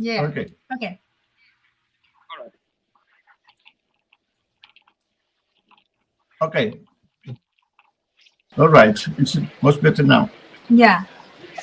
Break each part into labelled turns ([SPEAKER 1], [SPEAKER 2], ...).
[SPEAKER 1] Yeah.
[SPEAKER 2] Okay.
[SPEAKER 1] Okay.
[SPEAKER 3] All right.
[SPEAKER 2] Okay. All right. It's much better now.
[SPEAKER 1] Yeah.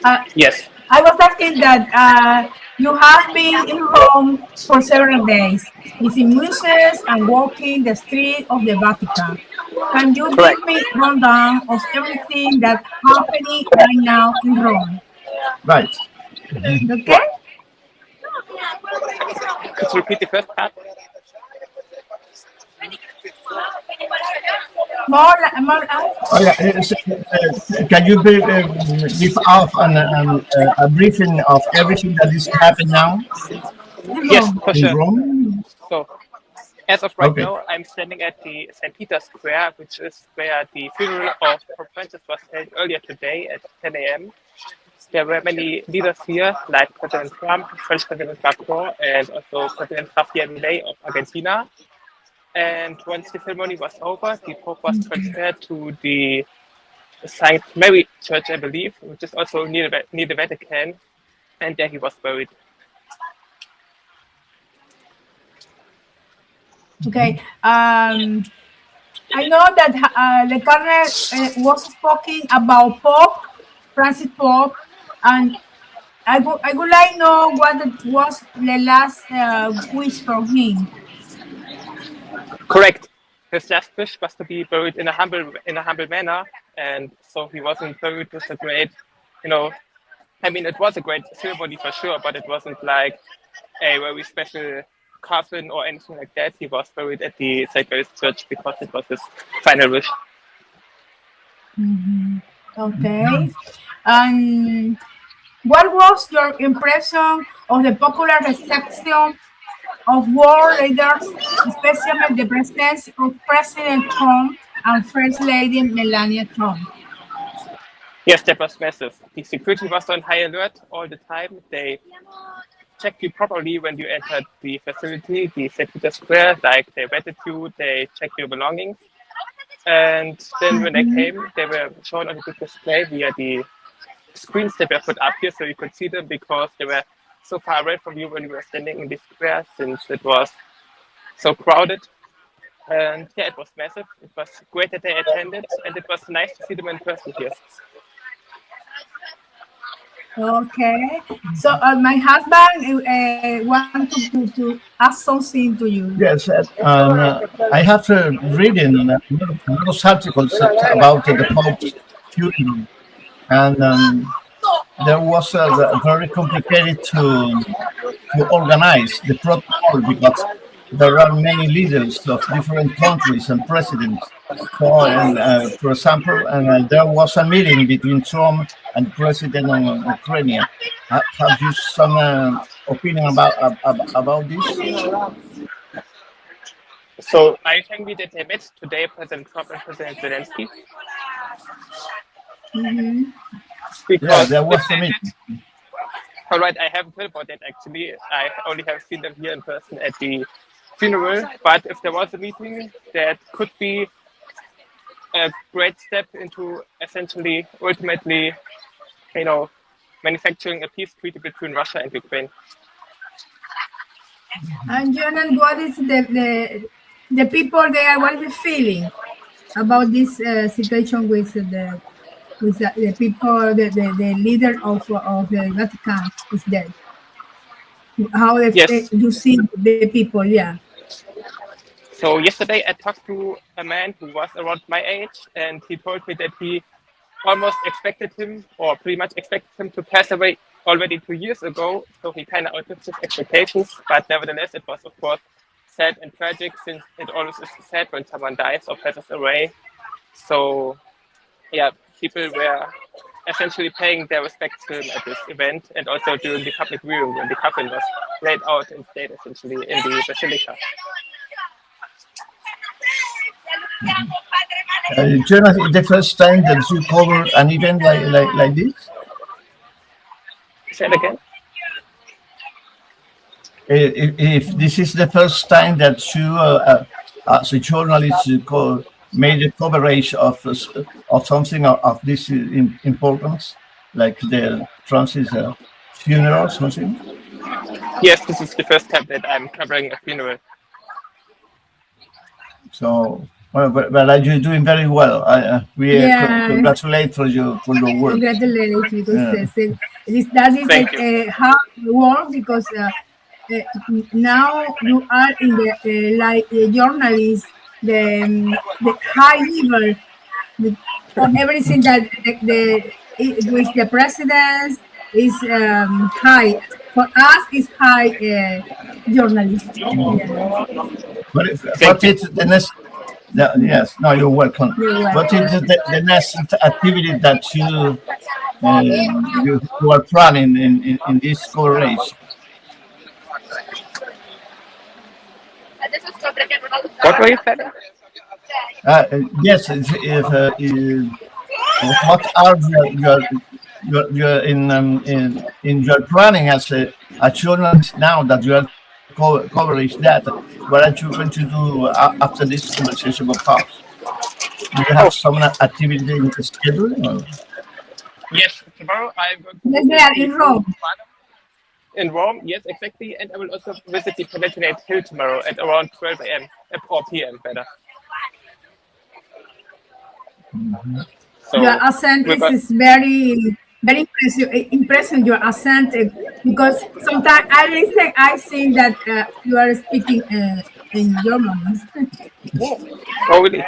[SPEAKER 1] Uh,
[SPEAKER 3] Yes,
[SPEAKER 1] I was asking that you have been in Rome for several days, visiting museums and walking the street of the Vatican. Can you
[SPEAKER 3] correct.
[SPEAKER 1] give me rundown of everything that's happening right now in Rome?
[SPEAKER 2] Right.
[SPEAKER 1] Okay?
[SPEAKER 3] Well, could you repeat the first part?
[SPEAKER 1] More,
[SPEAKER 2] Oh, yeah. Can you give off a briefing of everything that is happening now
[SPEAKER 1] in
[SPEAKER 3] Yes,
[SPEAKER 1] Rome.
[SPEAKER 3] for
[SPEAKER 2] in
[SPEAKER 3] sure.
[SPEAKER 2] Rome?
[SPEAKER 3] So, as of right
[SPEAKER 2] Okay.
[SPEAKER 3] now, I'm standing at the St. Peter's Square, which is where the funeral of Pope Francis was held earlier today at 10 a.m. There were many leaders here, like President Trump, French President Macron, and also President Javier Milei of Argentina. And once the ceremony was over, the Pope was transferred to the St. Mary Church, I believe, which is also near the Vatican, and there he was buried.
[SPEAKER 1] Okay. I know that the Cardinal was speaking about Pope Francis Pope, and I would like to know what was the last wish from him.
[SPEAKER 3] Correct. His last wish was to be buried in a humble manner, and so he wasn't buried with a great, you know. I mean, it was a great ceremony for sure, but it wasn't like a very special coffin or anything like that. He was buried at the St. Mary's Church because it was his final wish.
[SPEAKER 1] Okay. And what was your impression of the popular reception of world leaders, especially the presence of President Trump and First Lady Melania Trump?
[SPEAKER 3] Yes, that was massive. The security was on high alert all the time. They checked you properly when you entered the facility, the St. Peter's Square, like they vetted you, they checked your belongings. And then when they came, they were shown on a big display via the screens that were put up here so you could see them because they were so far away from you when you were standing in the square since it was so crowded. And yeah, it was massive. It was great that they attended, and it was nice to see them in person here.
[SPEAKER 1] Okay. So my husband want to ask something to you.
[SPEAKER 2] Yes. I have reading a lot of articles about the Pope's funeral, and there was very complicated to organize the protocol because there are many leaders of different countries and presidents. So, and for example, there was a meeting between Trump and President of Ukraine. Have you some opinion about this?
[SPEAKER 3] So are you telling me that they met today, President Trump and President Zelensky?
[SPEAKER 1] Mm-hmm.
[SPEAKER 2] Yeah,
[SPEAKER 3] Because
[SPEAKER 2] there
[SPEAKER 3] if
[SPEAKER 2] was a
[SPEAKER 3] they
[SPEAKER 2] meeting.
[SPEAKER 3] did, all right, I haven't heard about that actually. I only have seen them here in person at the funeral. But if there was a meeting, that could be a great step into essentially, ultimately, you know, manufacturing a peace treaty between Russia and Ukraine.
[SPEAKER 1] And Jonan, what is the people there? What is the feeling about this situation with the people, the leader of the Vatican is dead? How
[SPEAKER 3] Yes.
[SPEAKER 1] you see the people? Yeah.
[SPEAKER 3] So yesterday I talked to a man who was around my age, and he told me that he almost expected him, or pretty much expected him to pass away already 2 years ago. So he kind of outlived his expectations, but nevertheless, it was of course sad and tragic since it always is sad when someone dies or passes away. So yeah, people were essentially paying their respects to him at this event, and also during the public viewing when the coffin was laid out and stayed essentially in the basilica.
[SPEAKER 2] Jonas, is the first time that you cover an event like this?
[SPEAKER 3] Say it again.
[SPEAKER 2] If this is the first time that you, as a journalist, made a coverage of something of this importance, like the Francis funeral or something.
[SPEAKER 3] Yes, this is the first time that I'm covering a funeral.
[SPEAKER 2] So, well, but you're doing very well. We
[SPEAKER 1] Yeah,
[SPEAKER 2] congratulate for your work.
[SPEAKER 1] congratulations because
[SPEAKER 2] Yeah.
[SPEAKER 1] that is
[SPEAKER 3] Thank you.
[SPEAKER 1] a hard work because now you are in the like journalist, the high level the, of everything that with the president is high for us is high journalist. Yeah,
[SPEAKER 2] What
[SPEAKER 3] Thank you.
[SPEAKER 2] is the next? Yes, no, you're welcome.
[SPEAKER 1] you're
[SPEAKER 2] What is
[SPEAKER 1] welcome.
[SPEAKER 2] the next activity that you are planning in this collaboration?
[SPEAKER 3] What were you saying?
[SPEAKER 2] Yes, if what are your in your planning as a journalist now that you are coverage that? What are you going to do after this conversation will pass? Do you have
[SPEAKER 3] Oh,
[SPEAKER 2] some activity in the schedule? Or?
[SPEAKER 3] yes. Tomorrow I'm going to
[SPEAKER 1] Yes, they
[SPEAKER 3] visit
[SPEAKER 1] are
[SPEAKER 3] the
[SPEAKER 1] in
[SPEAKER 3] Pope
[SPEAKER 1] Rome.
[SPEAKER 3] in Rome. Yes, exactly. And I will also visit the Palatinate Hill tomorrow at around 12 a.m. Or p.m. better.
[SPEAKER 1] Your
[SPEAKER 3] So
[SPEAKER 1] accent
[SPEAKER 3] we're going.
[SPEAKER 1] is very impressive your accent because sometimes I think that you are speaking in German.
[SPEAKER 3] Oh, really?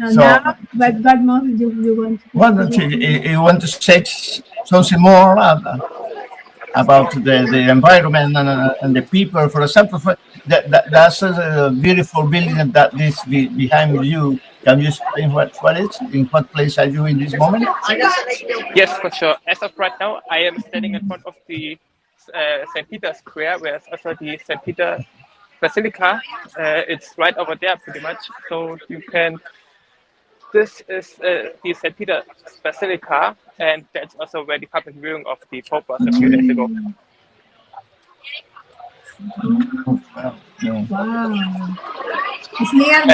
[SPEAKER 2] So,
[SPEAKER 1] Now, what more you want to
[SPEAKER 2] well,
[SPEAKER 1] speak with me?
[SPEAKER 2] you want to say something more about the environment and the people? For example, that's a beautiful building that is behind you. Can you explain what is? In what place are you in this moment?
[SPEAKER 3] Yes, for sure. As of right now, I am standing in front of the St. Peter Square, where it's also the St. Peter Basilica. It's right over there, pretty much. So you can. This is the St. Peter Basilica, and that's also where the public viewing of the Pope was a few days ago.
[SPEAKER 2] Well, no.
[SPEAKER 1] Wow. Es near
[SPEAKER 3] And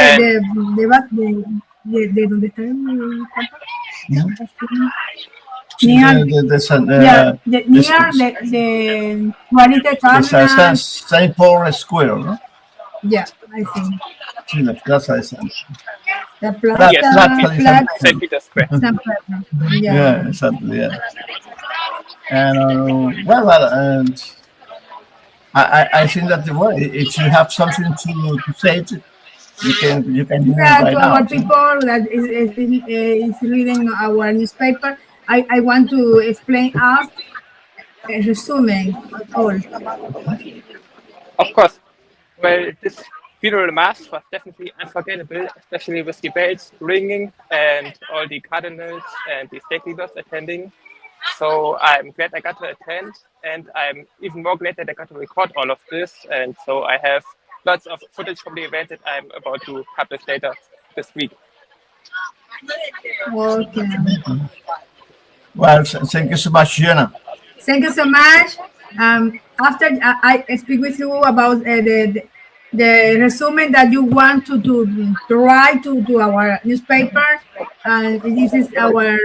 [SPEAKER 1] de donde está el Papa.
[SPEAKER 2] Mhm. See
[SPEAKER 1] Near, yeah,
[SPEAKER 2] this
[SPEAKER 1] near the what is the
[SPEAKER 2] it's
[SPEAKER 1] cardinal?
[SPEAKER 2] Saint Paul Square, no?
[SPEAKER 1] Yeah, I think
[SPEAKER 2] See the Plaza de San
[SPEAKER 1] the
[SPEAKER 3] yes,
[SPEAKER 2] Plaza
[SPEAKER 3] the
[SPEAKER 2] de San
[SPEAKER 1] Plaza
[SPEAKER 3] St.
[SPEAKER 2] Pedro.
[SPEAKER 3] Peter Square.
[SPEAKER 1] San Pedro.
[SPEAKER 2] Yeah,
[SPEAKER 1] Yeah.
[SPEAKER 2] exactly. Yeah, and and I think that well, if you have something to say, you can do it
[SPEAKER 1] Yeah,
[SPEAKER 2] right
[SPEAKER 1] to
[SPEAKER 2] now.
[SPEAKER 1] our people that is reading our newspaper, I want to explain us a resume of all.
[SPEAKER 3] Of course, well, this funeral mass was definitely unforgettable, especially with the bells ringing and all the cardinals and the state leaders attending. So I'm glad I got to attend, and I'm even more glad that I got to record all of this. And so I have lots of footage from the event that I'm about to publish later this week.
[SPEAKER 1] Okay.
[SPEAKER 2] Well, thank you so much, Jenna.
[SPEAKER 1] Thank you so much. After I speak with you about the resume that you want to write to our newspaper, and this is our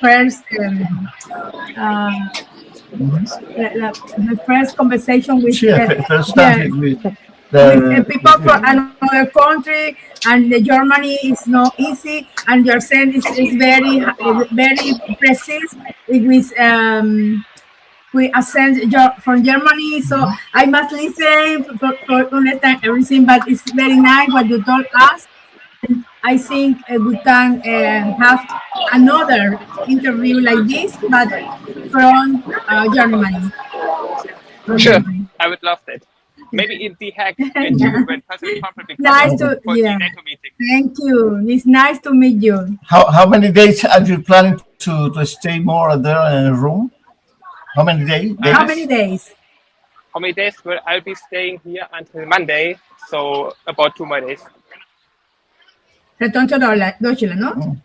[SPEAKER 1] first uh, the first conversation with
[SPEAKER 2] See, first time
[SPEAKER 1] yeah with
[SPEAKER 2] the
[SPEAKER 1] people from another country, and the Germany is not easy, and your accent is very precise with we ascend from Germany, so I must listen for understand everything. But it's very nice what you told us. I think we can have another interview like this, but from Germany. From
[SPEAKER 3] Sure,
[SPEAKER 1] Germany.
[SPEAKER 3] I would love that. Maybe in The Hague in June when President Trump will be coming
[SPEAKER 1] Nice to
[SPEAKER 3] for the
[SPEAKER 1] yeah.
[SPEAKER 3] NATO meeting.
[SPEAKER 1] Thank you. It's nice to meet you.
[SPEAKER 2] how many days are you planning to stay more there in Rome? How many
[SPEAKER 1] How
[SPEAKER 3] Uh,
[SPEAKER 1] many
[SPEAKER 2] days?
[SPEAKER 1] days?
[SPEAKER 3] how many days? Well, I'll be staying here until Monday, so about 2 more days.
[SPEAKER 1] Return to Deutschland, no?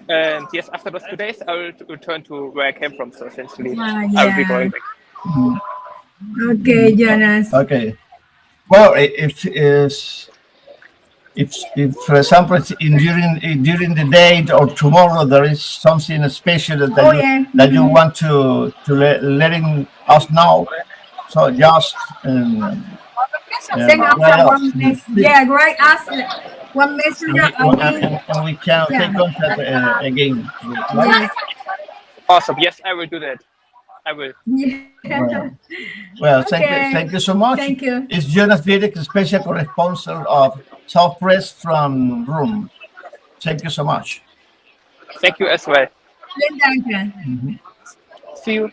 [SPEAKER 3] And yes, after those 2 days, I will return to where I came from. So essentially,
[SPEAKER 1] Ah,
[SPEAKER 3] I will be
[SPEAKER 1] yeah.
[SPEAKER 3] going back.
[SPEAKER 1] Okay, Jonas.
[SPEAKER 2] Okay. Well, it is. if for example during the day or tomorrow there is something special
[SPEAKER 1] Oh yeah.
[SPEAKER 2] that you want to letting us know, so just
[SPEAKER 1] Send us
[SPEAKER 2] write us,
[SPEAKER 1] one message.
[SPEAKER 2] please,
[SPEAKER 1] Yeah, write us one message and we
[SPEAKER 2] and we can
[SPEAKER 1] yeah.
[SPEAKER 2] take contact again, right?
[SPEAKER 1] Yes.
[SPEAKER 3] Awesome. Yes, I will do that. I will.
[SPEAKER 1] Yeah.
[SPEAKER 2] Well, well,
[SPEAKER 1] Okay.
[SPEAKER 2] thank you so much.
[SPEAKER 1] Thank you.
[SPEAKER 2] It's Jonas Vidic, special correspondent of South Press from Rome. Thank you so much.
[SPEAKER 3] Thank you as well.
[SPEAKER 1] Vielen Dank.
[SPEAKER 3] See you.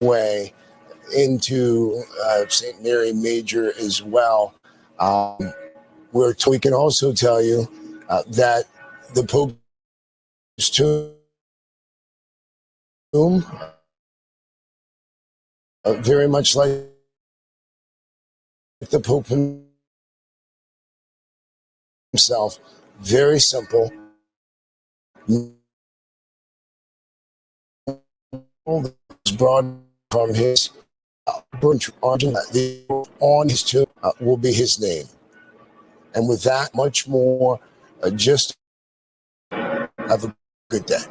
[SPEAKER 4] Way into St. Mary Major as well. We can also tell you that the Pope's tomb, very much like the Pope himself, very simple. Brought from his on his tomb will be his name. And with that, much more, just have a good day.